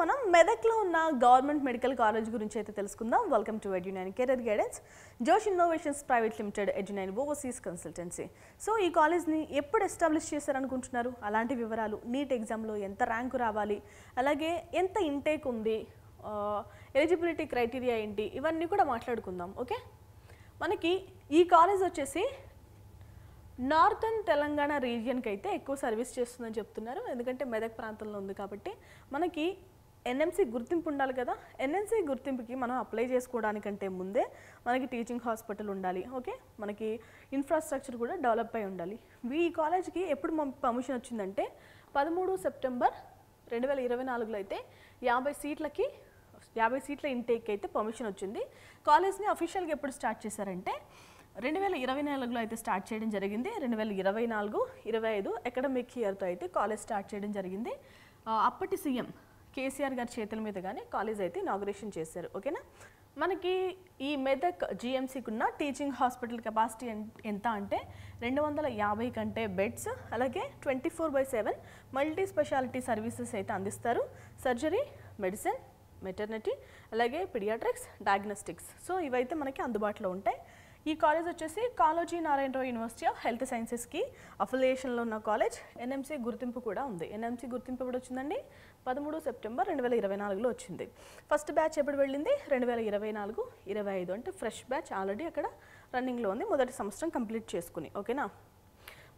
మనం మెదక్లో ఉన్న గవర్నమెంట్ మెడికల్ కాలేజ్ గురించి అయితే తెలుసుకుందాం. Welcome to Edunine career guidance, Josh innovations private limited, Edunine overseas consultancy. So ఈ కాలేజ్ని ఎప్పుడు ఎస్టాబ్లిష్ చేశారనుకుంటున్నారు? అలాంటి వివరాలు, నీట్ ఎగ్జామ్లో ఎంత ర్యాంకు రావాలి, అలాగే ఎంత ఇంటేక్ ఉంది, ఎలిజిబిలిటీ క్రైటీరియా ఏంటి, ఇవన్నీ కూడా మాట్లాడుకుందాం. ఓకే, మనకి ఈ కాలేజ్ వచ్చేసి నార్థన్ తెలంగాణ రీజియన్కి అయితే ఎక్కువ సర్వీస్ చేస్తుందని చెప్తున్నారు. ఎందుకంటే మెదక్ ప్రాంతంలో ఉంది కాబట్టి. మనకి ఎన్ఎంసీ గుర్తింపు ఉండాలి కదా. ఎన్ఎంసీ గుర్తింపుకి మనం అప్లై చేసుకోవడానికంటే ముందే మనకి టీచింగ్ హాస్పిటల్ ఉండాలి. ఓకే, మనకి ఇన్ఫ్రాస్ట్రక్చర్ కూడా డెవలప్ అయి ఉండాలి. ఈ కాలేజ్కి ఎప్పుడు పర్మిషన్ వచ్చిందంటే 13 సెప్టెంబర్ 2024లో అయితే 50 సీట్ల ఇంటేక్ అయితే పర్మిషన్ వచ్చింది. కాలేజ్ని అఫీషియల్గా ఎప్పుడు స్టార్ట్ చేశారంటే 2024లో అయితే స్టార్ట్ చేయడం జరిగింది. 2024-25 అకాడమిక్ ఇయర్తో అయితే కాలేజ్ స్టార్ట్ చేయడం జరిగింది. అప్పటి సీఎం కేసీఆర్ గారి చేతుల మీదుగానే కాలేజ్ అయితే ఇనాగ్రేషన్ చేశారు. ఓకేనా, మనకి ఈ మెదక్ జిఎంసీకి ఉన్న టీచింగ్ హాస్పిటల్ కెపాసిటీ ఎంత అంటే 250 కంటే బెడ్స్, అలాగే 24/7 మల్టీ స్పెషాలిటీ సర్వీసెస్ అయితే అందిస్తారు. సర్జరీ, మెడిసిన్, మెటర్నిటీ, అలాగే పిడియాట్రిక్స్, డయాగ్నోస్టిక్స్. సో ఇవైతే మనకి అందుబాటులో ఉంటాయి. ఈ కాలేజ్ వచ్చేసి Kaloji Narayanarao university of health సైన్సెస్కి అఫిలియేషన్లో ఉన్న కాలేజ్. ఎన్ఎంసీ గుర్తింపు కూడా ఉంది. ఎన్ఎంసీ గుర్తింపు ఎప్పుడు వచ్చిందండి? 13 సెప్టెంబర్ 2024లో వచ్చింది. ఫస్ట్ బ్యాచ్ ఎప్పుడు వెళ్ళింది? 2024-25, అంటే ఫ్రెష్ బ్యాచ్ ఆల్రెడీ అక్కడ రన్నింగ్లో ఉంది, మొదటి సంవత్సరం కంప్లీట్ చేసుకుని. ఓకేనా,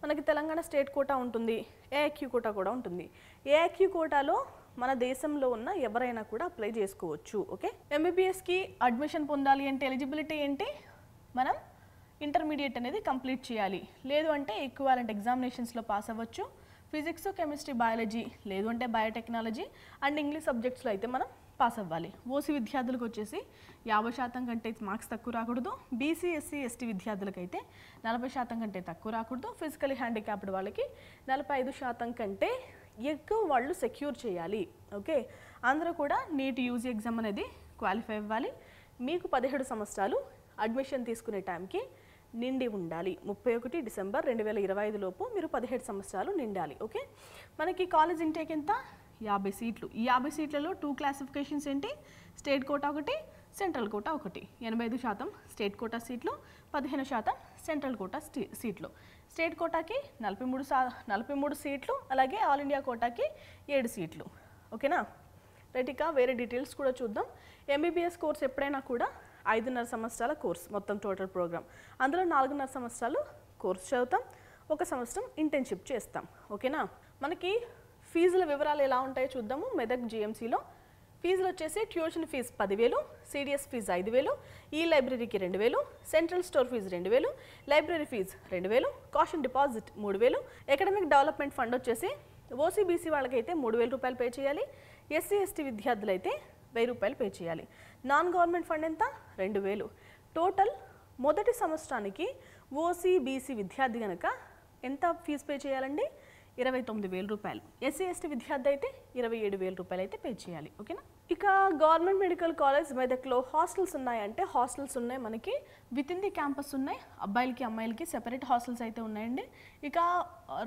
మనకి తెలంగాణ స్టేట్ కోటా ఉంటుంది, ఏఐక్యూ కోటా కూడా ఉంటుంది. ఏఐక్యూ కోటాలో మన దేశంలో ఉన్న ఎవరైనా కూడా అప్లై చేసుకోవచ్చు. ఓకే, ఎంబీబీఎస్కి అడ్మిషన్ పొందాలి అంటే ఎలిజిబిలిటీ ఏంటి? మనం ఇంటర్మీడియట్ అనేది కంప్లీట్ చేయాలి, లేదు అంటే ఈక్వాలెంట్ ఎగ్జామినేషన్స్లో పాస్ అవ్వచ్చు. ఫిజిక్స్, కెమిస్ట్రీ, బయాలజీ, లేదు అంటే బయోటెక్నాలజీ అండ్ ఇంగ్లీష్ సబ్జెక్ట్స్లో అయితే మనం పాస్ అవ్వాలి. ఓసీ విద్యార్థులకు వచ్చేసి 50% కంటే మార్క్స్ తక్కువ రాకూడదు. బీసీ, ఎస్సీ, ఎస్టీ విద్యార్థులకు అయితే 40% కంటే తక్కువ రాకూడదు. ఫిజికలీ హ్యాండిక్యాప్డ్ వాళ్ళకి 45% కంటే ఎక్కువ వాళ్ళు సెక్యూర్ చేయాలి. ఓకే, అందరూ కూడా నీట్ యూజీ ఎగ్జామ్ అనేది క్వాలిఫై అవ్వాలి. మీకు 17 సంవత్సరాలు అడ్మిషన్ తీసుకునే టైంకి నిండి ఉండాలి. 31 డిసెంబర్ 2025 లోపు మీరు 17 సంవత్సరాలు నిండాలి. ఓకే, మనకి కాలేజ్ ఇంటేక్ ఎంత? 50 సీట్లు. ఈ 50 సీట్లలో 2 క్లాసిఫికేషన్స్ ఏంటి? స్టేట్ కోటా ఒకటి, సెంట్రల్ కోటా ఒకటి. 85% స్టేట్ కోటా సీట్లు, 15% సెంట్రల్ కోటా సీట్లు. స్టేట్ కోటాకి 43 సీట్లు, అలాగే ఆల్ ఇండియా కోటాకి 7 సీట్లు. ఓకేనా, రైట్. ఇక వేరే డీటెయిల్స్ కూడా చూద్దాం. ఎంబీబీఎస్ కోర్స్ ఎప్పుడైనా కూడా 5.5 సంవత్సరాల కోర్స్, మొత్తం టోటల్ ప్రోగ్రామ్. అందులో 4.5 సంవత్సరాలు కోర్స్ చదువుతాం, 1 సంవత్సరం ఇంటర్న్షిప్ చేస్తాం. ఓకేనా, మనకి ఫీజుల వివరాలు ఎలా ఉంటాయో చూద్దాము. మెదక్ జిఎంసీలో ఫీజులు వచ్చేసి ట్యూషన్ ఫీజు 10,000, సిడిఎస్ ఫీజు 5,000, ఈ లైబ్రరీకి 2,000, central store fee 2,000, library fee 2,000, caution deposit 3,000, academic development fund వచ్చేసి ఓసీబీసీ వాళ్ళకైతే 3,000 రూపాయలు పే చేయాలి. ఎస్సీ, ఎస్టీ విద్యార్థులు అయితే 1,000 రూపాయలు పే చేయాలి. నాన్ గవర్నమెంట్ ఫండ్ ఎంత? 2,000. టోటల్ మొదటి సంవత్సరానికి ఓసీబీసీ విద్యార్థి కనుక ఎంత ఫీజు పే చేయాలండి? 29,000 రూపాయలు. ఎస్సీ, ఎస్టీ విద్యార్థి అయితే 27,000 రూపాయలు అయితే పే చేయాలి. ఓకేనా, ఇక గవర్నమెంట్ మెడికల్ కాలేజ్ మెదక్లో హాస్టల్స్ ఉన్నాయంటే హాస్టల్స్ ఉన్నాయి. మనకి విత్ ఇన్ ది క్యాంపస్ ఉన్నాయి. అబ్బాయిలకి అమ్మాయిలకి సెపరేట్ హాస్టల్స్ అయితే ఉన్నాయండి. ఇక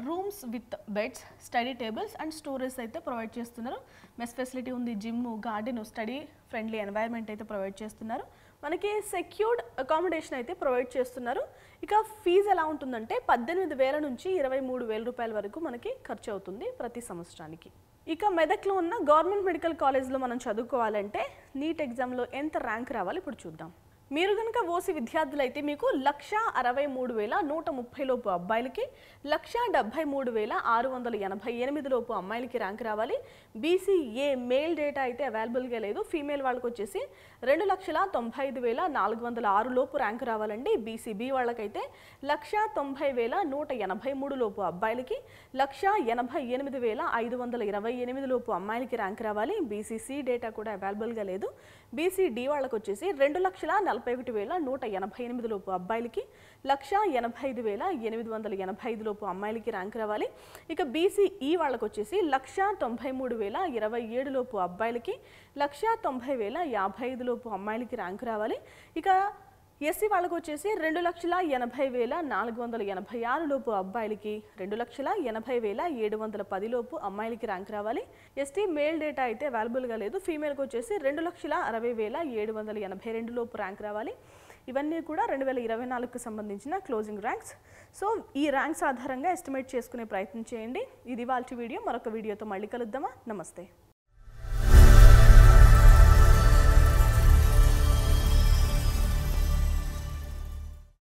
rooms with beds, study tables and storage అయితే ప్రొవైడ్ చేస్తున్నారు. మెస్ ఫెసిలిటీ ఉంది, gym, garden, study friendly environment అయితే ప్రొవైడ్ చేస్తున్నారు. మనకి సెక్యూర్డ్ అకామిడేషన్ అయితే ప్రొవైడ్ చేస్తున్నారు. ఇక ఫీజు ఎలా ఉంటుందంటే 18,000 నుంచి 23,000 రూపాయల వరకు మనకి ఖర్చు అవుతుంది ప్రతి సంవత్సరానికి. ఇక మెదక్లో ఉన్న గవర్నమెంట్ మెడికల్ కాలేజ్లో మనం చదువుకోవాలంటే నీట్ ఎగ్జామ్లో ఎంత ర్యాంక్ రావాలి ఇప్పుడు చూద్దాం. మీరు కనుక ఓసీ విద్యార్థులు అయితే మీకు 1,63,130 లోపు అబ్బాయిలకి, 1,73,688 లోపు అమ్మాయిలకి ర్యాంక్ రావాలి. బీసీఏ మేల్ డేటా అయితే అవైలబుల్గా లేదు. ఫీమేల్ వాళ్ళకి వచ్చేసి 2,95,406 లోపు ర్యాంక్ రావాలండి. బీసీబీ వాళ్ళకైతే 1,90,183 లోపు అబ్బాయిలకి, 1,88,528 లోపు అమ్మాయిలకి ర్యాంక్ రావాలి. బీసీసీ డేటా కూడా అవైలబుల్గా లేదు. బీసీడీ వాళ్ళకి వచ్చేసి 2,41,188 లోపు అబ్బాయిలకి, 1,85,885 లోపు అమ్మాయిలకి ర్యాంక్ రావాలి. ఇక బీసీఈ వాళ్ళకి వచ్చేసి 1,93,027 లోపు అబ్బాయిలకి, 1,90,055 లోపు అమ్మాయిలకి ర్యాంక్ రావాలి. ఇక ఎస్సీ వాళ్ళకు వచ్చేసి 2,80,486 లోపు అబ్బాయిలకి 2,80,710 లోపు అమ్మాయిలకి ర్యాంక్ రావాలి. ఎస్టీ మేల్ డేటా అయితే అవైలబుల్గా లేదు. ఫీమేల్కి వచ్చేసి 2,60,782 లోపు ర్యాంక్ రావాలి. ఇవన్నీ కూడా 2024కి సంబంధించిన క్లోజింగ్ ర్యాంక్స్. సో ఈ ర్యాంక్స్ ఆధారంగా ఎస్టిమేట్ చేసుకునే ప్రయత్నం చేయండి. ఇది వాళ్ళ వీడియో. మరొక వీడియోతో మళ్ళీ కలుద్దామా? నమస్తే.